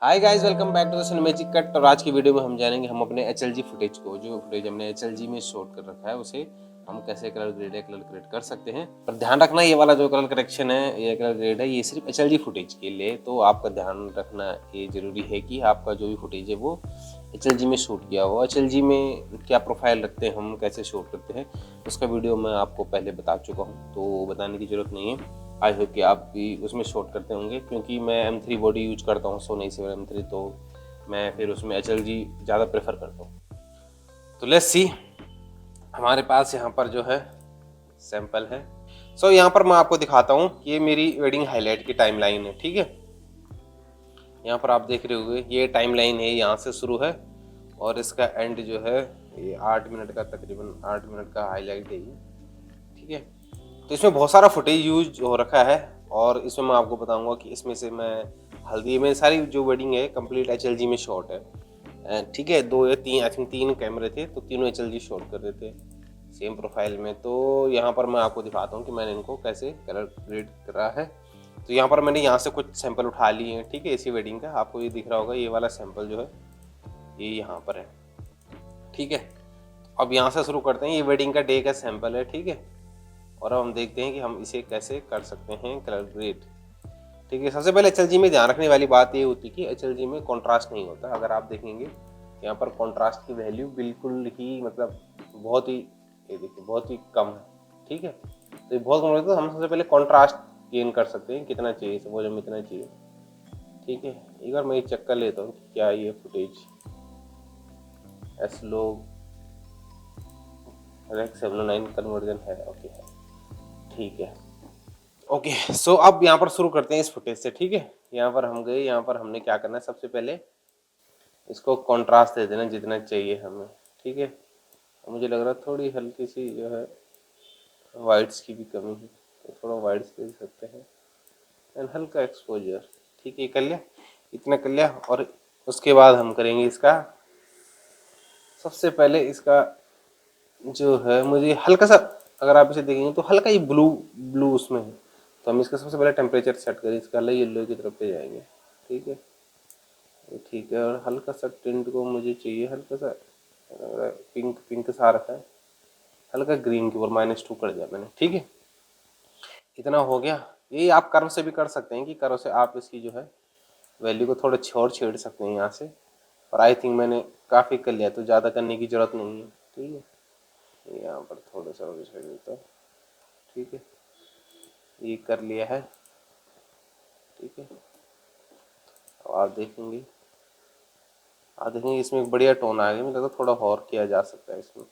Hi guys, welcome back to the cinematic cut. और आज की वीडियो में हम जानेंगे हम अपने एचएलजी फुटेज को, जो फुटेज हमने एचएलजी में शूट कर रखा है, उसे हम कैसे कलर ग्रेड कर सकते हैं। पर ध्यान रखना, ये वाला जो कलर करेक्शन है, ये कलर ग्रेड है, ये सिर्फ एचएलजी फुटेज के लिए। तो आपका ध्यान रखना ये जरूरी है कि आपका जो भी फुटेज है वो एचएलजी में शूट किया हो। एचएलजी में क्या प्रोफाइल रखते हैं, हम कैसे शूट करते हैं, उसका वीडियो मैं आपको पहले बता चुका हूँ, तो बताने की जरूरत नहीं है। आई होप कि आप भी उसमें शॉट करते होंगे, क्योंकि मैं M3 बॉडी यूज करता हूँ, सोनी A7 M3, तो मैं फिर उसमें HLG ज़्यादा प्रेफर करता हूँ। तो लेट्स सी, हमारे पास यहाँ पर जो है सैंपल है। सो यहाँ पर मैं आपको दिखाता हूँ कि ये मेरी वेडिंग हाईलाइट की टाइमलाइन है, ठीक है। यहाँ पर आप देख रहे होंगे ये टाइमलाइन है, यहाँ से शुरू है और इसका एंड जो है ये 8 मिनट का, तकरीबन 8 मिनट का हाईलाइट है ये, ठीक है। तो इसमें बहुत सारा फुटेज यूज हो रखा है और इसमें मैं आपको बताऊंगा कि इसमें से मैं हल्दी में सारी जो वेडिंग है कंप्लीट HLG में शॉट है, ठीक है। 2 या 3, आई थिंक 3 कैमरे थे, तो तीनों HLG शॉट कर रहे थे सेम प्रोफाइल में। तो यहाँ पर मैं आपको दिखाता हूँ कि मैंने इनको कैसे कलर ग्रेड करा है। तो यहाँ पर मैंने यहाँ से कुछ सैंपल उठा लिए हैं, ठीक है। इसी वेडिंग का आपको ये दिख रहा होगा, ये वाला सैंपल जो है ये यहाँ पर है, ठीक है। अब यहाँ से शुरू करते हैं, ये वेडिंग का डे का सैंपल है, ठीक है। और अब हम देखते हैं कि हम इसे कैसे कर सकते हैं कलर ग्रेड, ठीक है। सबसे पहले HLG में ध्यान रखने वाली बात ये होती है कि HLG में कॉन्ट्रास्ट नहीं होता। अगर आप देखेंगे यहाँ पर कॉन्ट्रास्ट की वैल्यू बिल्कुल ही, मतलब बहुत ही, ये देखिए बहुत ही कम है, ठीक है। तो ये बहुत कम है, तो हम सबसे पहले कॉन्ट्रास्ट गेन कर सकते हैं, कितना चाहिए, सपोज हमें इतना चाहिए, ठीक है। एक बार मैं चेक कर लेता हूँ कि क्या ये फुटेज एसलो रेक 709 कन्वर्जन है, ओके है, ठीक है। ओके, सो अब यहाँ पर शुरू करते हैं इस फुटेज से, ठीक है। यहाँ पर हम गए, यहाँ पर हमने क्या करना है, सबसे पहले इसको कॉन्ट्रास्ट दे देना जितना चाहिए हमें, ठीक है। मुझे लग रहा है थोड़ी हल्की सी जो है वाइट्स की भी कमी है, तो थोड़ा वाइट्स दे सकते हैं एंड हल्का एक्सपोजर, ठीक है। कर लिया, इतना कर लिया। और उसके बाद हम करेंगे इसका, सबसे पहले इसका जो है, मुझे हल्का सा, अगर आप इसे देखेंगे तो हल्का ही ब्लू ब्लू उसमें है, तो हम इसका सबसे पहले टेम्परेचर सेट करें, इसका येलो की तरफ पे जाएंगे, ठीक है, ठीक है। और हल्का सा टिंट को मुझे चाहिए, हल्का सा पिंक पिंक सा रखा है, हल्का ग्रीन के ऊपर -2 कर दिया मैंने, ठीक है। इतना हो गया। यही आप कर्व से भी कर सकते हैं कि कर्व से आप इसकी जो है वैल्यू को थोड़ा छोड़ छेड़ सकते हैं यहाँ से। और आई थिंक मैंने काफ़ी कर लिया, तो ज़्यादा करने की ज़रूरत नहीं है, ठीक है। यहाँ पर थोड़ा सा और छेड़ देता हूँ, ठीक है, ये कर लिया है, ठीक है। अब आप देखेंगे इसमें एक बढ़िया टोन आ गया, मुझे लगता है थोड़ा और किया जा सकता है इसमें,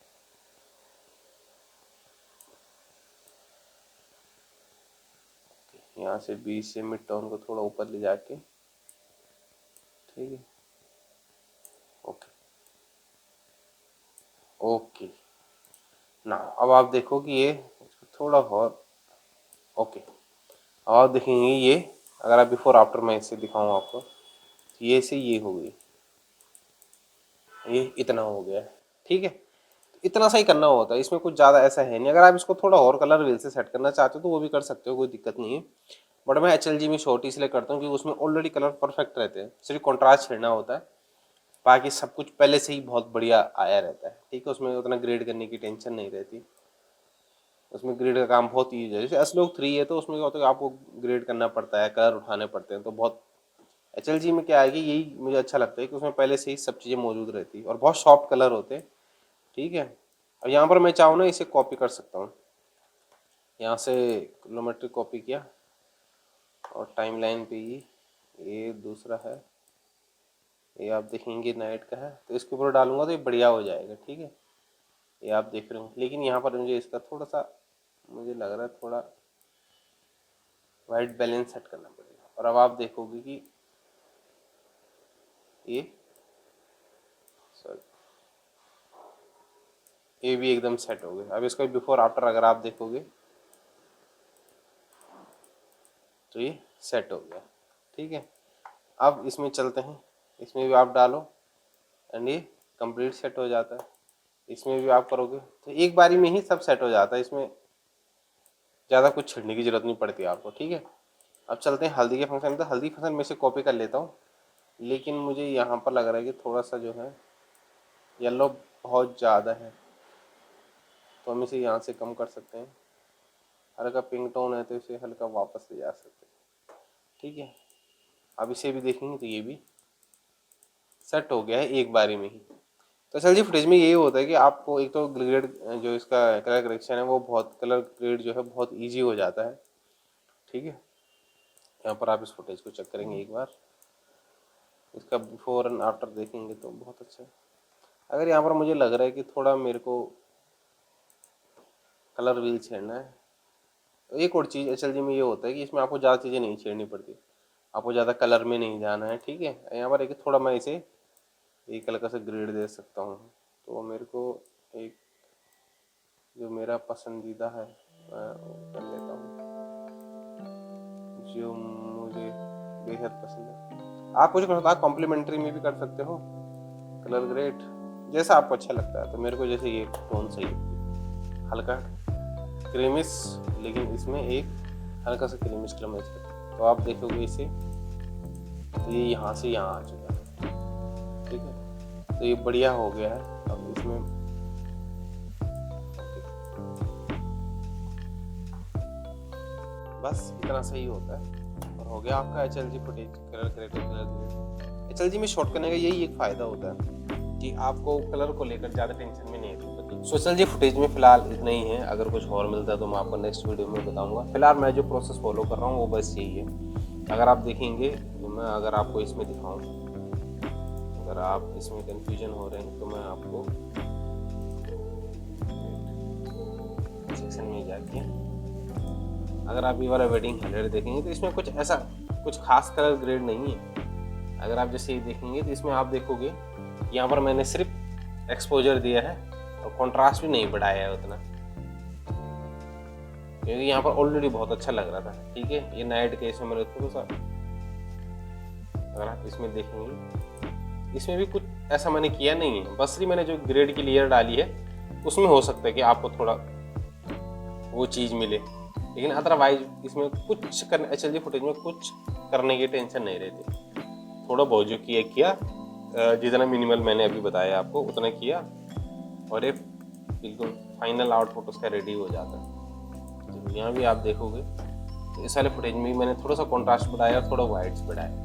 यहाँ से बीच से मिड टोन को थोड़ा ऊपर ले जाके, ठीक है, ओके ओके ना। अब आप देखो कि ये थोड़ा और, ओके। अब आप देखेंगे ये, अगर आप बिफोर आफ्टर मैं इसे दिखाऊँ आपको, ये से ये हो गई, ये इतना हो गया, ठीक है। इतना सा ही करना होता है, इसमें कुछ ज़्यादा ऐसा है नहीं। अगर आप इसको थोड़ा और कलर व्हील से सेट करना चाहते हो तो वो भी कर सकते हो, कोई दिक्कत नहीं है। बट मैं HLG में शॉर्ट इसलिए करता हूँ क्योंकि उसमें ऑलरेडी कलर परफेक्ट रहते हैं, सिर्फ कॉन्ट्रास्ट छेड़ना होता है, बाकी सब कुछ पहले से ही बहुत बढ़िया आया रहता है, ठीक है। उसमें उतना ग्रेड करने की टेंशन नहीं रहती, उसमें ग्रेड का काम बहुत ईजी है। जैसे S-Log 3 है तो उसमें क्या होता है, आपको ग्रेड करना पड़ता है, कलर उठाने पड़ते हैं, तो बहुत HLG में क्या है कि यही मुझे अच्छा लगता है कि उसमें पहले से ही सब चीज़ें मौजूद रहती है और बहुत सॉफ्ट कलर होते हैं, ठीक है। और यहाँ पर मैं चाहूँ ना इसे कॉपी कर सकता हूँ, यहाँ से किलोमेट्रिक कॉपी किया और टाइमलाइन पे ये दूसरा है, ये आप देखेंगे नाइट का है, तो इसके ऊपर डालूंगा तो ये बढ़िया हो जाएगा, ठीक है। ये आप देख रहे हो, लेकिन यहाँ पर मुझे इसका थोड़ा सा, मुझे लग रहा है थोड़ा वाइट बैलेंस सेट करना पड़ेगा। और अब आप देखोगे कि ये, सॉरी, ये भी एकदम सेट हो गया। अब इसका बिफोर आफ्टर अगर आप देखोगे तो ये सेट हो गया, ठीक है। अब इसमें चलते हैं, इसमें भी आप डालो एंड ये कंप्लीट सेट हो जाता है। इसमें भी आप करोगे तो एक बारी में ही सब सेट हो जाता है, इसमें ज़्यादा कुछ छिड़ने की जरूरत नहीं पड़ती आपको, ठीक है। अब चलते हैं हल्दी के फंक्शन में, तो हल्दी फंक्शन में से कॉपी कर लेता हूँ लेकिन मुझे यहाँ पर लग रहा है कि थोड़ा सा जो है येलो बहुत ज़्यादा है, तो हम इसे यहाँ से कम कर सकते हैं। हल्का पिंक टोन है तो इसे हल्का वापस ले जा सकते हैं। ठीक है, अब इसे भी देखेंगे तो ये भी सेट हो गया है एक बारी में ही। तो एसएलजी फुटेज में यही होता है कि आपको एक तो ग्रेड जो इसका कलर करेक्शन है वो बहुत, कलर ग्रेड जो है बहुत इजी हो जाता है। ठीक है, यहाँ पर आप इस फुटेज को चेक करेंगे एक बार, इसका बिफोर एंड आफ्टर देखेंगे तो बहुत अच्छा है। अगर यहाँ पर मुझे लग रहा है कि थोड़ा मेरे को कलर व्हील छेड़ना है, तो एक और चीज़ एसएलजी में ये होता है कि इसमें आपको ज़्यादा चीज़ें नहीं छेड़नी पड़ती, आपको ज़्यादा कलर में नहीं जाना है। ठीक है, यहाँ पर एक थोड़ा मैं इसे एक हल्का सा ग्रेड दे सकता हूँ, तो मेरे को एक जो मेरा पसंदीदा है मैं वो कर लेता हूँ, जो मुझे बेहद पसंद है। आप कुछ कर सकते हो, कॉम्प्लीमेंट्री में भी कर सकते हो कलर ग्रेड, जैसा आपको अच्छा लगता है। तो मेरे को जैसे ये टोन सही है, हल्का क्रीमिश, लेकिन इसमें एक हल्का सा क्रीमिश कलर मैच करता। तो आप देखोगे इसे तो ये यहाँ से यहाँ आ चुका है। ठीक है, तो ये बढ़िया हो गया है। अब इसमें बस इतना सही होता है और हो गया आपका HLG footage colour corrector colour grade. HLG में शॉट करने का यही एक फ़ायदा होता है कि आपको कलर को लेकर ज़्यादा टेंशन में नहीं रहती। सो एचएलजी फुटेज में फ़िलहाल इतना ही है। अगर कुछ और मिलता है तो मैं आपको नेक्स्ट वीडियो में बताऊंगा। फिलहाल मैं जो प्रोसेस फॉलो कर रहा हूँ वो बस यही है। अगर आप देखेंगे तो मैं अगर आपको इसमें दिखाऊँ, अगर आप इसमें कन्फ्यूजन हो रहे हैं तो मैं आपको सेक्शन में जाके अगर आप ये वाला वेडिंग हाईलाइट देखेंगे तो इसमें कुछ ऐसा कुछ खास कलर ग्रेड नहीं है। अगर आप जैसे ये देखेंगे तो इसमें आप देखोगे यहाँ पर मैंने सिर्फ एक्सपोजर दिया है और कंट्रास्ट भी नहीं बढ़ाया है उतना, क्योंकि यहाँ पर ऑलरेडी बहुत अच्छा लग रहा था। ठीक है, ये नाइट के इसमें मैंने थोड़ा सा, अगर आप इसमें देखेंगे इसमें भी कुछ ऐसा मैंने किया नहीं है, बस मैंने जो ग्रेड की लेयर डाली है उसमें हो सकता है कि आपको थोड़ा वो चीज़ मिले, लेकिन अदरवाइज इसमें कुछ करने एचएलजी फुटेज में कुछ करने की टेंशन नहीं रहती। थोड़ा बहुत जो किया जितना मिनिमल मैंने अभी बताया आपको उतना किया और ये बिल्कुल फाइनल आउटपुट उसका रेडी हो जाता है। तो यहाँ भी आप देखोगे तो इस वाले फुटेज में मैंने थोड़ा सा कॉन्ट्रास्ट बढ़ाया और थोड़ा वाइट्स बढ़ाया,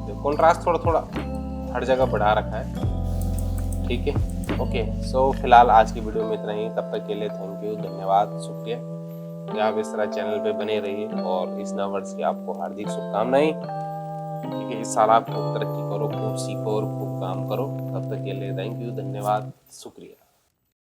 तो कॉन्ट्रास्ट थोड़ा हर जगह बढ़ा रखा है। ठीक है, ओके। सो फिलहाल आज की वीडियो में इतना ही। तब तक के लिए थैंक यू, धन्यवाद, शुक्रिया कि आप इस तरह चैनल पे बने रहिए और इस नववर्ष की आपको हार्दिक शुभकामनाएं। ठीक है, इस साल आप खूब तरक्की करो, खूब सीखो और खूब काम करो। तब तक के लिए थैंक यू, धन्यवाद, शुक्रिया।